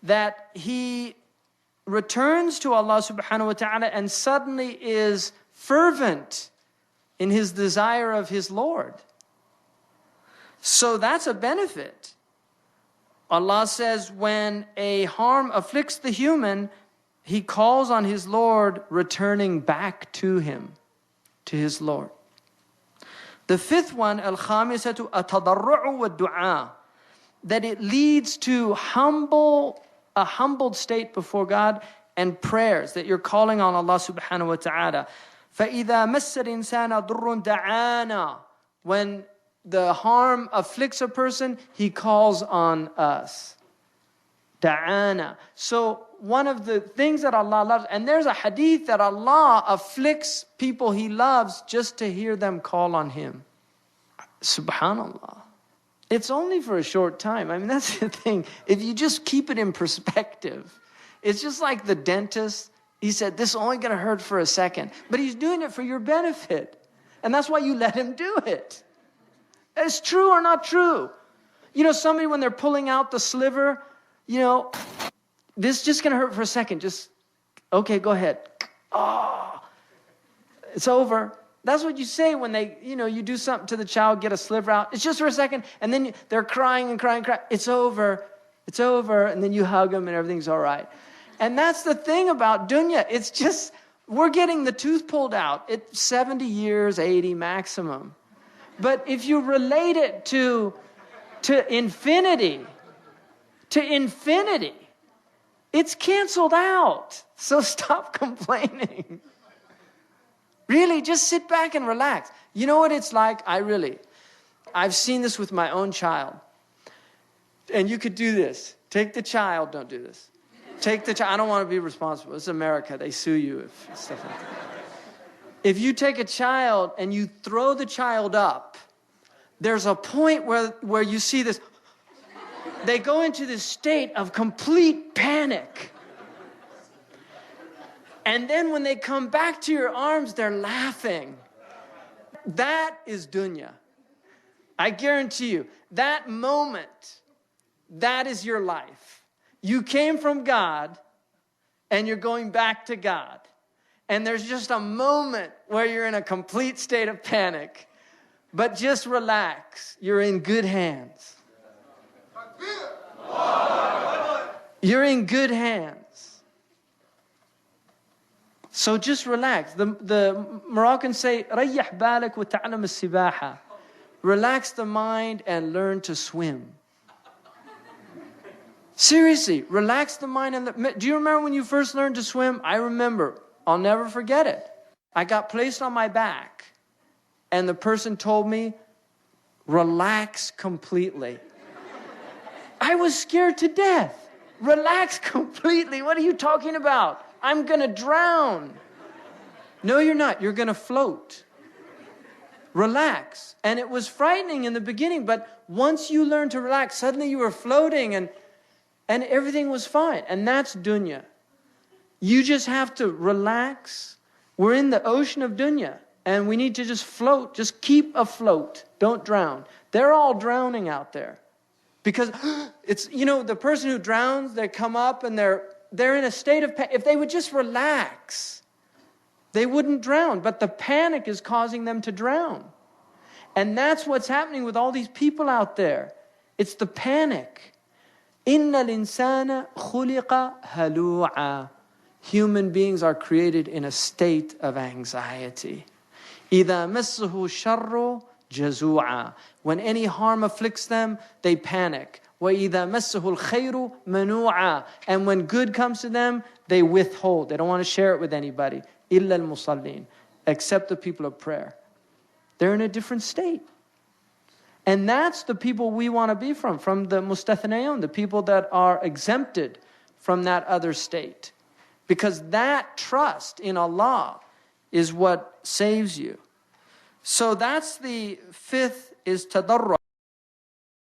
that he returns to Allah subhanahu wa ta'ala and suddenly is fervent in his desire of his Lord. So that's a benefit. Allah says when a harm afflicts the human, he calls on his Lord, returning back to him, to his Lord. The fifth one, al-khamisatu at-tadarru'u wa-du'a, that it leads to a humbled state before God and prayers, that you're calling on Allah subhanahu wa ta'ala. فَإِذَا مَسَّ الْإِنسَانَ ضُرٌّ دَعَانَا, when the harm afflicts a person, he calls on us. Da'ana. So one of the things that Allah loves, and there's a hadith that Allah afflicts people he loves just to hear them call on him. Subhanallah. It's only for a short time. I mean, that's the thing. If you just keep it in perspective, it's just like the dentist. He said, this is only going to hurt for a second. But he's doing it for your benefit. And that's why you let him do it. It's true or not true. You know, somebody when they're pulling out the sliver, you know, this is just going to hurt for a second. Just, okay, go ahead. Oh, it's over. That's what you say when they, you know, you do something to the child, get a sliver out. It's just for a second. And then they're crying and crying and crying. It's over. It's over. And then you hug them and everything's all right. And that's the thing about dunya. It's just, we're getting the tooth pulled out. It's 70 years, 80 maximum. But if you relate it to infinity, it's canceled out. So stop complaining. Really, just sit back and relax. You know what it's like? I've seen this with my own child. And you could do this. Take the child, don't do this. Take the child, I don't want to be responsible. It's America, they sue you if stuff like that. If you take a child and you throw the child up, there's a point where you see this. They go into this state of complete panic. And then when they come back to your arms, they're laughing. That is dunya. I guarantee you, that moment, that is your life. You came from God, and you're going back to God. And there's just a moment where you're in a complete state of panic. But just relax. You're in good hands. You're in good hands. So just relax. The Moroccans say, رَيَّحْ بَالَكْ وَتَعْلَمَ السِّبَاحَةِ. Relax the mind and learn to swim. Seriously, relax the mind. Do you remember when you first learned to swim? I remember. I'll never forget it. I got placed on my back, and the person told me, relax completely. I was scared to death. Relax completely. What are you talking about? I'm going to drown. No, you're not. You're going to float. Relax. And it was frightening in the beginning, but once you learned to relax, suddenly you were floating and everything was fine. And that's dunya. You just have to relax. We're in the ocean of dunya, and we need to just float. Just keep afloat. Don't drown. They're all drowning out there. Because it's, you know, the person who drowns, they come up and they're in a state of panic. If they would just relax, they wouldn't drown. But the panic is causing them to drown. And that's what's happening with all these people out there. It's the panic. إِنَّ الْإِنسَانَ خُلِقَ هَلُوعًا. Human beings are created in a state of anxiety. إِذَا مَسَّهُ الشَّرُّ جَزُوعًا. When any harm afflicts them, they panic. وَإِذَا مَسَّهُ الْخَيْرُ مَنُوعًا. And when good comes to them, they withhold. They don't want to share it with anybody. إِلَّا الْمُصَلِّينَ. Except the people of prayer. They're in a different state. And that's the people we want to be from the mustathnayun, the people that are exempted from that other state. Because that trust in Allah is what saves you. So that's the fifth, is tadarruj.